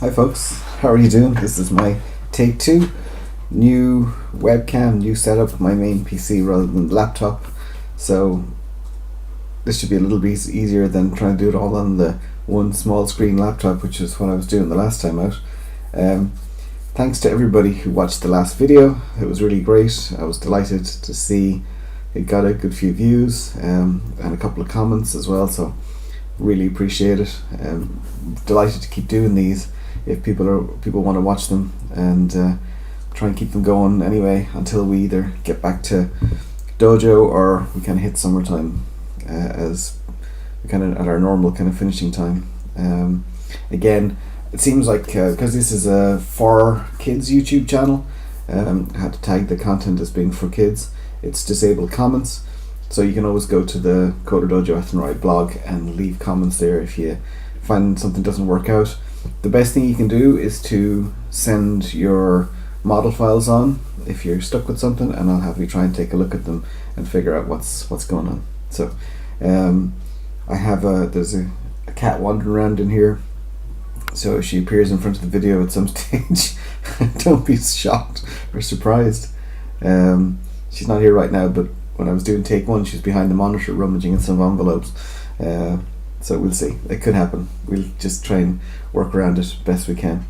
Hi folks, how are you doing? This is my take 2. New webcam, new setup, my main PC rather than laptop. So this should be a little bit easier than trying to do it all on the one small screen laptop, which is what I was doing the last time out. Thanks to everybody who watched the last video. It was really great. I was delighted to see it got a good few views and a couple of comments as well, so really appreciate it. Delighted to keep doing these if people want to watch them, and try and keep them going anyway until we either get back to dojo or we kind of hit summertime as we kind of at our normal kind of finishing time. Again, it seems like because this is a for kids YouTube channel, I had to tag the content as being for kids. It's disabled comments, so you can always go to the CoderDojo Athenry blog and leave comments there if you find something doesn't work out. The best thing you can do is to send your model files on if you're stuck with something, and I'll have you try and take a look at them and figure out what's going on. So I have there's a cat wandering around in here, so if she appears in front of the video at some stage, don't be shocked or surprised. She's not here right now, but when I was doing take 1, she was behind the monitor rummaging in some envelopes. So we'll see. It could happen. We'll just try and work around it best we can.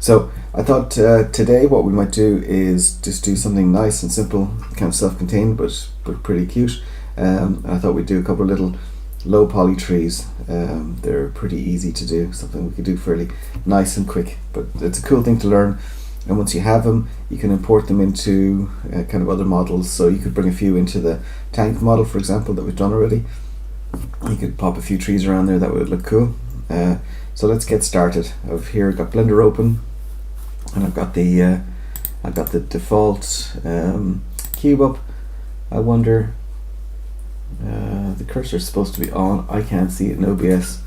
So I thought today what we might do is just do something nice and simple, kind of self-contained but pretty cute. I thought we'd do a couple of little low poly trees. They're pretty easy to do, something we could do fairly nice and quick, but it's a cool thing to learn. And once you have them, you can import them into kind of other models. So you could bring a few into the tank model, for example, that we've done already. You could pop a few trees around there, that would look cool. So let's get started. I've got Blender open, and I've got the default cube up. I wonder, the cursor is supposed to be on. I can't see it in OBS.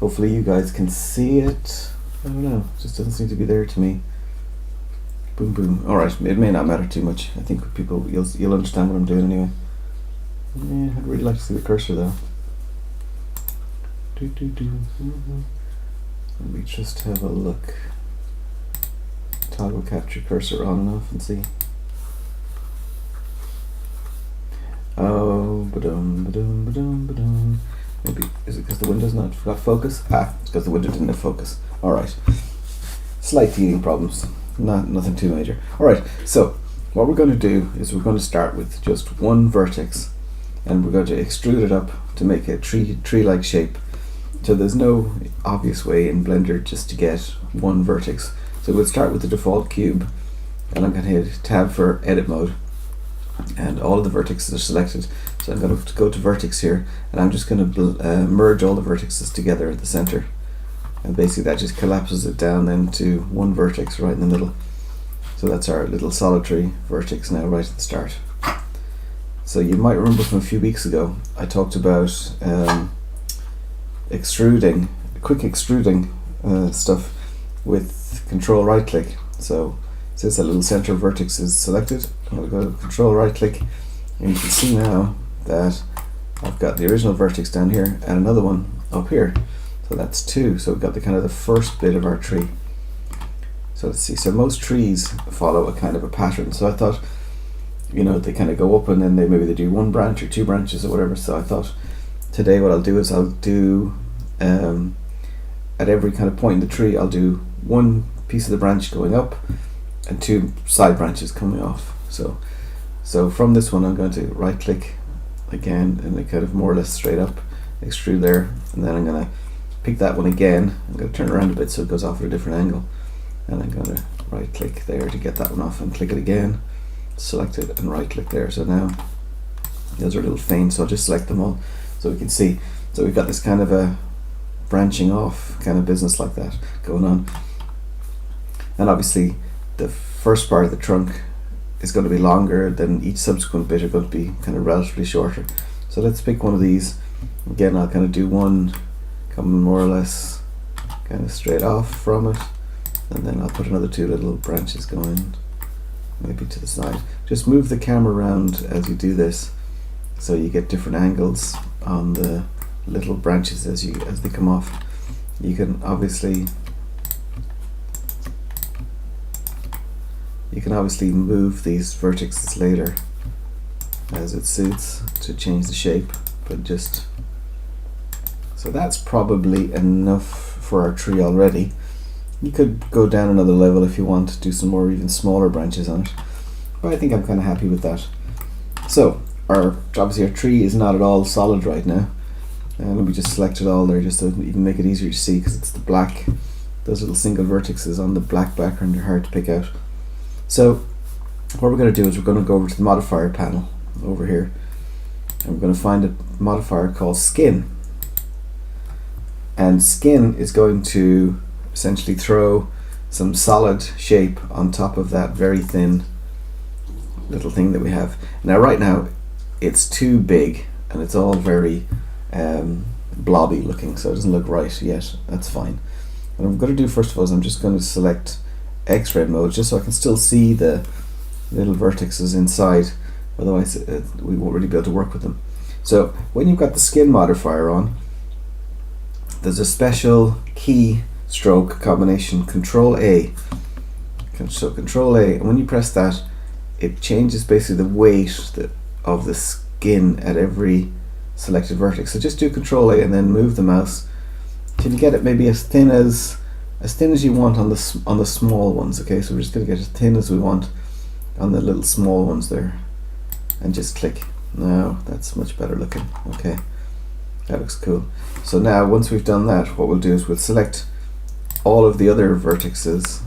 Hopefully you guys can see it. I don't know, it just doesn't seem to be there to me. Boom boom. Alright, it may not matter too much. I think people, you'll understand what I'm doing anyway. Yeah, I'd really like to see the cursor though. Let me just have a look. Toggle capture cursor on and off and see. Oh, maybe, is it because the window's not got focus? Ah, it's because the window didn't have focus. Alright. Slight teething problems. Nothing too major. Alright, so what we're going to do is we're going to start with just one vertex, and we're going to extrude it up to make a tree-like shape. So there's no obvious way in Blender just to get one vertex. So we'll start with the default cube, and I'm going to hit tab for edit mode, and all of the vertices are selected. So I'm going to go to vertex here, and I'm just going to merge all the vertices together at the center, and basically that just collapses it down then to one vertex right in the middle. So that's our little solitary vertex now right at the start. So you might remember from a few weeks ago I talked about quick extruding stuff with control right click. So since that little center vertex is selected, I'll go to control right click, and you can see now that I've got the original vertex down here and another one up here. So that's 2. So we've got the kind of the first bit of our tree. So let's see. So most trees follow a kind of a pattern. So I thought, you know, they kind of go up and then maybe they do one branch or 2 branches or whatever. So I thought today what I'll do is I'll do at every kind of point in the tree, I'll do one piece of the branch going up and 2 side branches coming off. So from this one I'm going to right click again and then kind of more or less straight up extrude there, and then I'm going to pick that one again. I'm going to turn it around a bit so it goes off at a different angle, and I'm going to right click there to get that one off and click it again, select it and right click there. So now those are a little faint, so I'll just select them all so we can see. So we've got this kind of a branching off kind of business like that going on, and obviously the first part of the trunk is going to be longer than each subsequent bit are going to be kind of relatively shorter. So let's pick one of these. Again, I'll kind of do one coming more or less kind of straight off from it, and then I'll put another 2 little branches going maybe to the side. Just move the camera around as you do this so you get different angles on the little branches as they come off. You can obviously You can obviously move these vertices later as it suits to change the shape, but just so that's probably enough for our tree already. You could go down another level if you want to do some more even smaller branches on it, but I think I'm kind of happy with that. So obviously our tree is not at all solid right now, and let me just select it all there just to even make it easier to see, because it's the black, those little single vertices on the black background are hard to pick out. So what we're going to do is we're going to go over to the modifier panel over here, and we're going to find a modifier called skin, and skin is going to essentially throw some solid shape on top of that very thin little thing that we have. Now right now it's too big and it's all very blobby looking, so it doesn't look right yet. That's fine. What I'm going to do first of all is I'm just going to select X-ray mode just so I can still see the little vertices inside, otherwise we won't really be able to work with them. So when you've got the skin modifier on, there's a special key stroke combination, Control A. So Control A, and when you press that, it changes basically the weight of the skin at every selected vertex. So just do Control A and then move the mouse till you get it maybe as thin as you want on the small ones. Okay, so we're just going to get as thin as we want on the little small ones there, and just click. Now that's much better looking. Okay, that looks cool. So now once we've done that, what we'll do is we'll select all of the other vertices,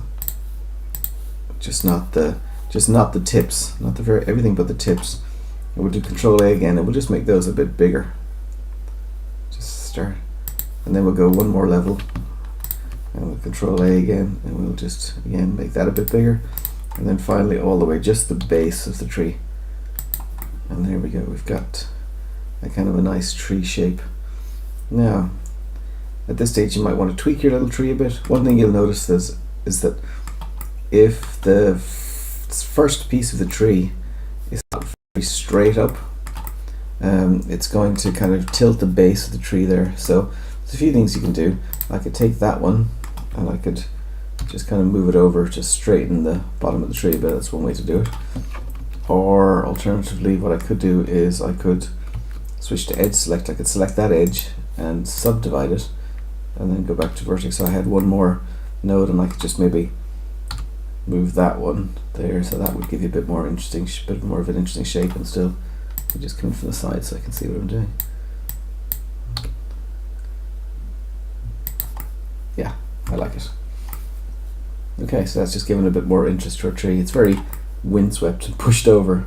just not the tips, not the everything but the tips. And we'll do Control A again, and we'll just make those a bit bigger. Just start, and then we'll go one more level, and we'll Control A again, and we'll just again make that a bit bigger, and then finally all the way just the base of the tree. And there we go. We've got a kind of a nice tree shape. Now, at this stage, you might want to tweak your little tree a bit. One thing you'll notice is that if the first piece of the tree is not very straight up, it's going to kind of tilt the base of the tree there. So there's a few things you can do. I could take that one and I could just kind of move it over to straighten the bottom of the tree a bit. That's one way to do it. Or alternatively, what I could do is I could switch to edge select. I could select that edge and subdivide it, and then go back to vertex. So I had one more node, and I could just maybe move that one there, so that would give you a bit more interesting, bit more of an interesting shape, and still you just come from the side so I can see what I'm doing. Yeah, I like it. Okay, so that's just giving a bit more interest to our tree. It's very windswept and pushed over.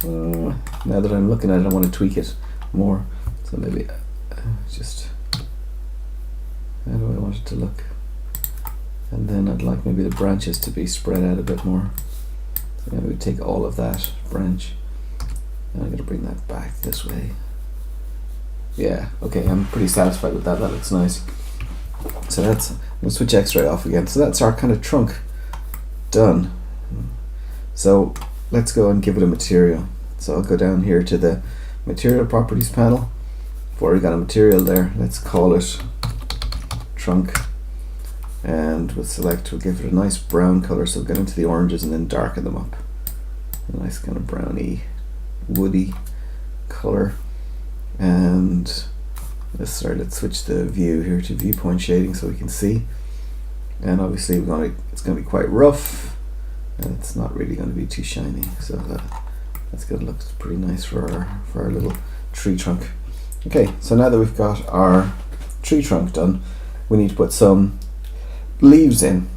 Now that I'm looking at it, I want to tweak it more. So maybe just, how do I want it to look? And then I'd like maybe the branches to be spread out a bit more. So maybe we take all of that branch, and I'm going to bring that back this way. Yeah, okay, I'm pretty satisfied with that. That looks nice. So that's, I'm going to switch X-ray off again. So that's our kind of trunk done. So let's go and give it a material. So I'll go down here to the material properties panel. We've already got a material there. Let's call it trunk, and we'll select, we'll give it a nice brown color, so we'll get into the oranges and then darken them up. A nice kind of browny, woody color. And let's switch the view here to viewpoint shading so we can see. And obviously it's going to be quite rough, and it's not really going to be too shiny. So that's going to look pretty nice for our little tree trunk. Okay, so now that we've got our tree trunk done, we need to put some leaves in.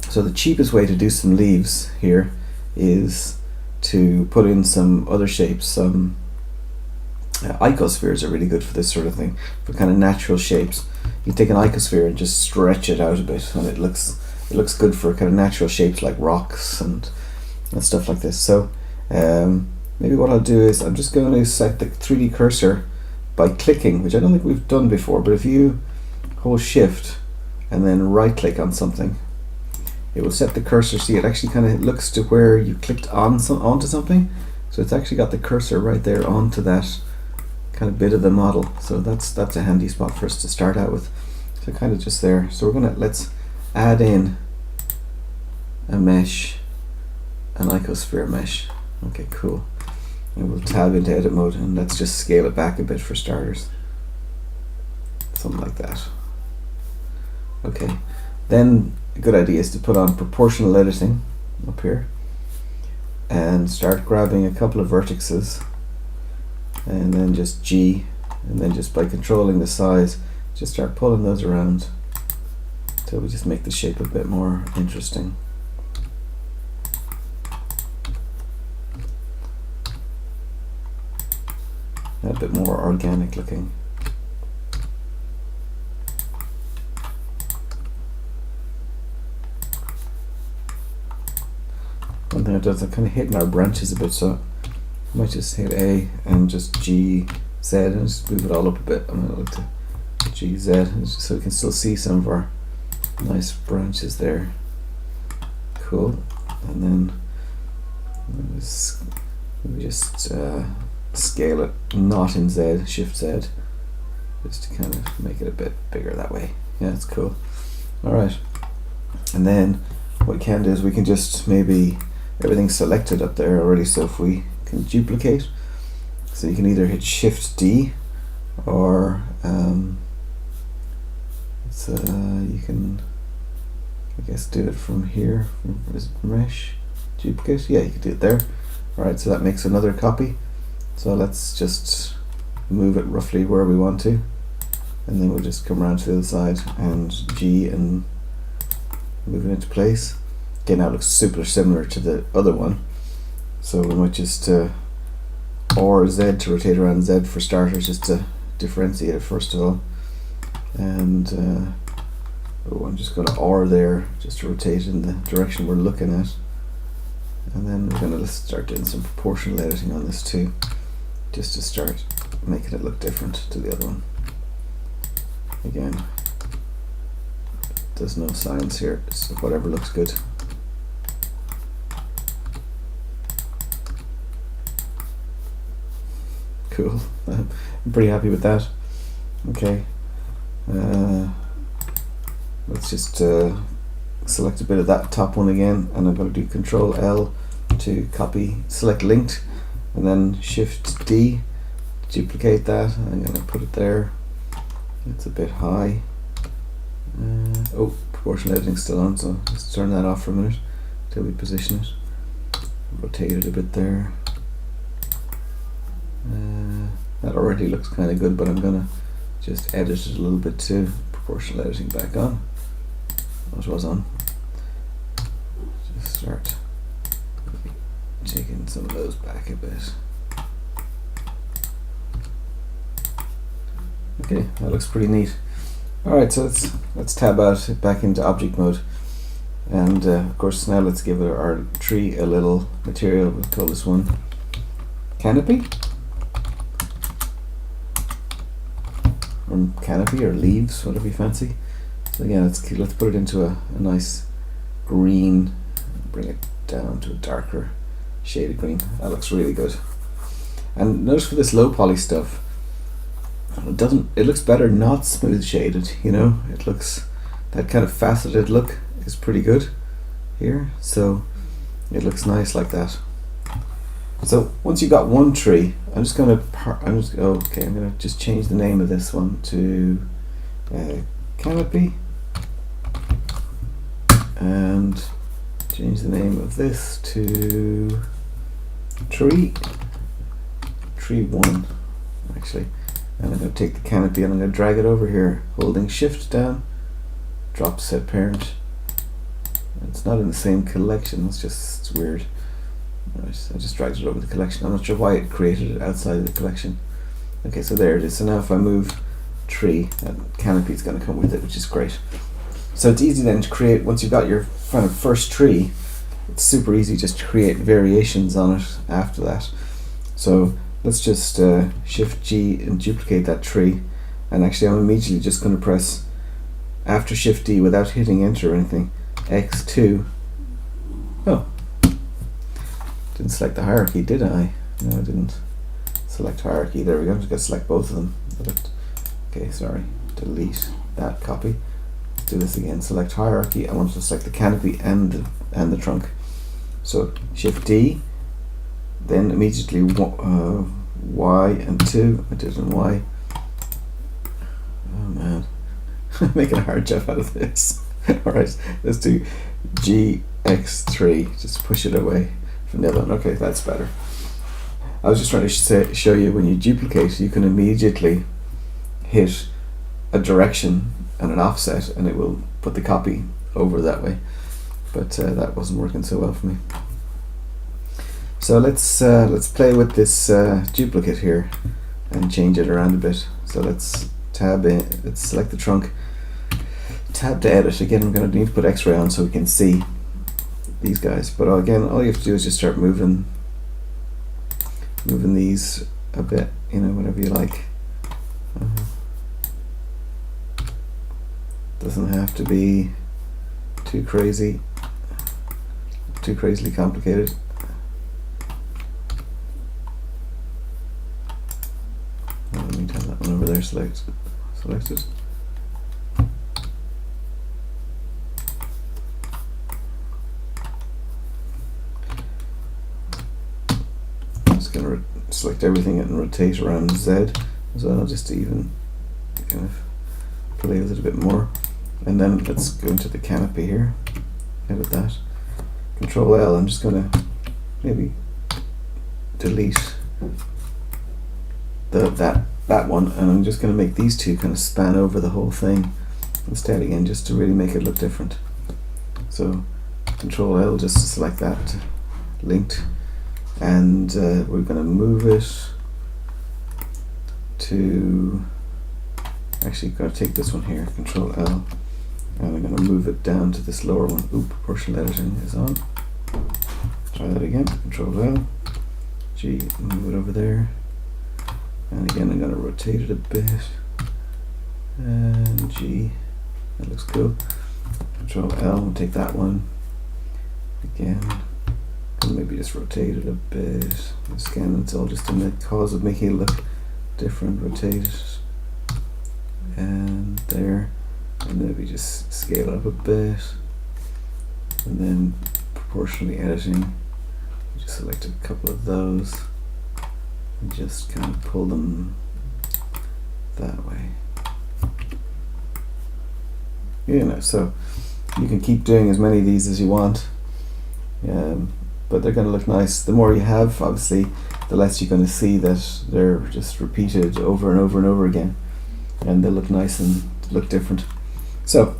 So the cheapest way to do some leaves here is to put in some other shapes. Some icospheres are really good for this sort of thing, for kind of natural shapes. You take an icosphere and just stretch it out a bit, and it looks good for kind of natural shapes like rocks and stuff like this. So maybe what I'll do is I'm just going to set the 3D cursor by clicking, which I don't think we've done before, but if you hold shift and then right click on something, it will set the cursor. See, it actually kind of looks to where you clicked onto something, so it's actually got the cursor right there onto that kind of bit of the model. So that's a handy spot for us to start out with. So kind of just there. So let's add in a mesh an icosphere mesh. Okay, cool. And we'll tab into edit mode, and let's just scale it back a bit for starters. Something like that. Okay, then a good idea is to put on proportional editing up here and start grabbing a couple of vertices, and then just G, and then just by controlling the size just start pulling those around until we just make the shape a bit more interesting. A bit more organic looking. One thing it does, I'm kind of hitting our branches a bit, so I might just hit A and just G, Z, and just move it all up a bit. I'm going to look to G, Z, just so we can still see some of our nice branches there. Cool. And then we just scale it, not in Z, Shift Z, just to kind of make it a bit bigger that way. Yeah, it's cool. Alright. And then what we can do is we can just maybe, everything's selected up there already, so if we can duplicate, so you can either hit Shift D or you can, I guess, do it from here. Is it mesh? Duplicate? Yeah, you can do it there. Alright, so that makes another copy. So let's just move it roughly where we want to, and then we'll just come around to the other side and G and move it into place. Again, that looks super similar to the other one, so we might just or Z to rotate around Z for starters, just to differentiate it first of all. And I'm just going to or there just to rotate in the direction we're looking at, and then we're going to start doing some proportional editing on this too, just to start making it look different to the other one. Again, there's no science here, so whatever looks good. Cool. I'm pretty happy with that. Okay, let's just select a bit of that top one again, and I'm going to do Control L to copy, select linked, and then Shift D, duplicate that. I'm going to put it there. It's a bit high. Oh, proportional editing still on, so let's turn that off for a minute till we position it. Rotate it a bit there. That already looks kind of good, but I'm going to just edit it a little bit too. Proportional editing back on. What was on. Just start taking some of those back a bit. Okay, that looks pretty neat. Alright, so let's tab out back into object mode, and of course now let's give our tree a little material. We'll call this one canopy, or canopy, or leaves, whatever you fancy. So again, let's put it into a nice green, bring it down to a darker shade of green. That looks really good. And notice for this low poly stuff, it looks better not smooth shaded, you know. It looks, that kind of faceted look is pretty good here, so it looks nice like that. So once you got one tree, I'm gonna just change the name of this one to canopy, and change the name of this to tree 1 actually. And I'm going to take the canopy and I'm going to drag it over here, holding Shift down, drop set parent. It's not in the same collection, it's weird. Right, I just dragged it over the collection. I'm not sure why it created it outside of the collection. Okay, so there it is. So now if I move tree, that canopy is going to come with it, which is great. So it's easy then to create, once you've got your kind of first tree, it's super easy just to create variations on it after that. So let's just Shift G and duplicate that tree, and actually I'm immediately just going to press, after Shift D without hitting enter or anything, X2. Oh, didn't select the hierarchy, did I? No, I didn't select hierarchy. There we go. I'm just going to select both of them. Okay, sorry, delete that copy. Let's do this again. Select hierarchy. I want to select the canopy and the trunk. So Shift D, then immediately Y and 2. I did it in Y. Oh man, I'm making a hard job out of this. Alright, let's do GX3, just push it away from the other one. Okay, that's better. I was just trying to show you when you duplicate, you can immediately hit a direction and an offset and it will put the copy over that way, but that wasn't working so well for me. So let's play with this duplicate here and change it around a bit. So let's tab in, let's select the trunk, tab to edit. Again, I'm going to need to put X-ray on so we can see these guys, but again, all you have to do is just start moving these a bit, you know, whatever you like. Doesn't have to be too crazily complicated. Let me have that one over there selected. Going to select everything and rotate around Z as well, just to even kind of play with it a bit more. And then let's go into the canopy here, edit that, Control L. I'm just going to maybe delete that one, and I'm just going to make these two kind of span over the whole thing instead, again, just to really make it look different. So Control L just to select that linked. And we're going to move it to, actually got to take this one here, Control L, and I'm going to move it down to this lower one. Oop, proportional editing is on. Try that again, Control L, G, move it over there, and again I'm going to rotate it a bit, and G, that looks cool. Control L, we'll take that one, again, and maybe just rotate it a bit. Again, it's all just in the cause of making it look different. Rotate it, and there, and maybe just scale it up a bit, and then proportionally editing, just select a couple of those and just kind of pull them that way. You know, so you can keep doing as many of these as you want. But they're going to look nice. The more you have, obviously, the less you're going to see that they're just repeated over and over and over again, and they look nice and look different. So,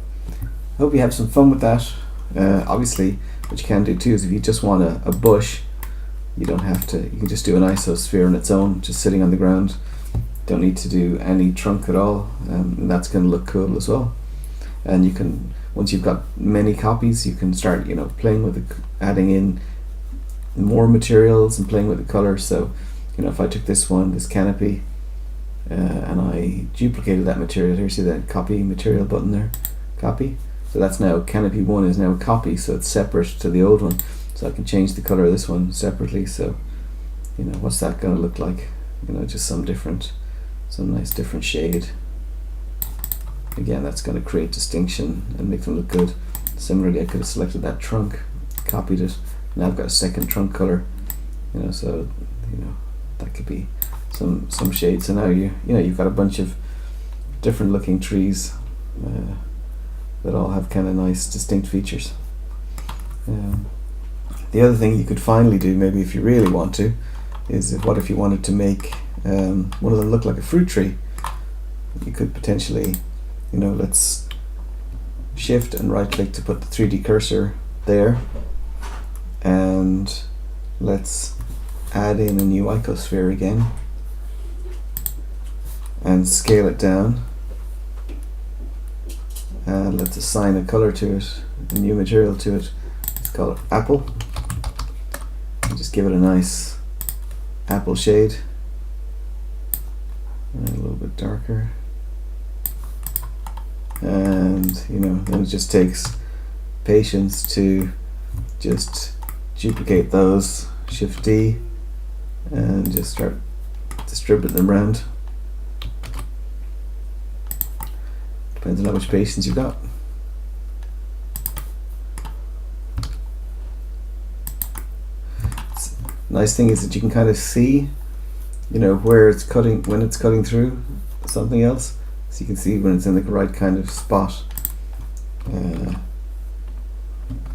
hope you have some fun with that. Obviously, what you can do too is if you just want a bush, you don't have to. You can just do an isosphere on its own, just sitting on the ground. Don't need to do any trunk at all, and that's going to look cool as well. And you can, once you've got many copies, you can start, you know, playing with it, adding in more materials and playing with the color. So, you know, if I took this one, this canopy, and I duplicated that material here, see that copy material button there, copy. So that's now canopy 1 is now a copy, so it's separate to the old one. So I can change the color of this one separately. So, you know, what's that going to look like? You know, just some nice different shade. Again, that's going to create distinction and make them look good. Similarly, I could have selected that trunk, copied it. Now I've got a second trunk color, you know, so, you know, that could be some shade. So now you've got a bunch of different looking trees that all have kind of nice distinct features. The other thing you could finally do, maybe if you really want to, is what if you wanted to make one of them look like a fruit tree? You could potentially, you know, let's shift and right click to put the 3D cursor there, and let's add in a new icosphere again and scale it down, and let's assign a color to it, a new material to it. Let's call it apple, and just give it a nice apple shade, and a little bit darker. And, you know, then it just takes patience to just duplicate those, Shift D, and just start distributing them around. Depends on how much patience you've got. Nice thing is that you can kind of see, where it's cutting, when it's cutting through something else. So you can see when it's in the right kind of spot. D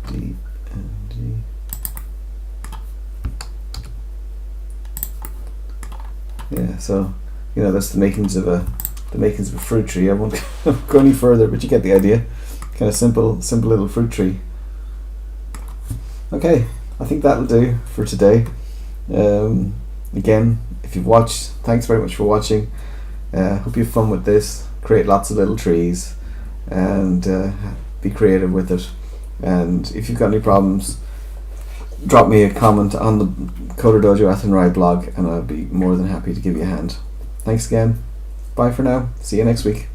and G. Yeah, so that's the makings of a fruit tree. I won't go any further, but you get the idea. Kind of simple little fruit tree. Okay, I think that'll do for today. Again, if you've watched, thanks very much for watching. Hope you have fun with this. Create lots of little trees and be creative with it. And if you've got any problems, drop me a comment on the CoderDojo Athenry blog and I'll be more than happy to give you a hand. Thanks again. Bye for now. See you next week.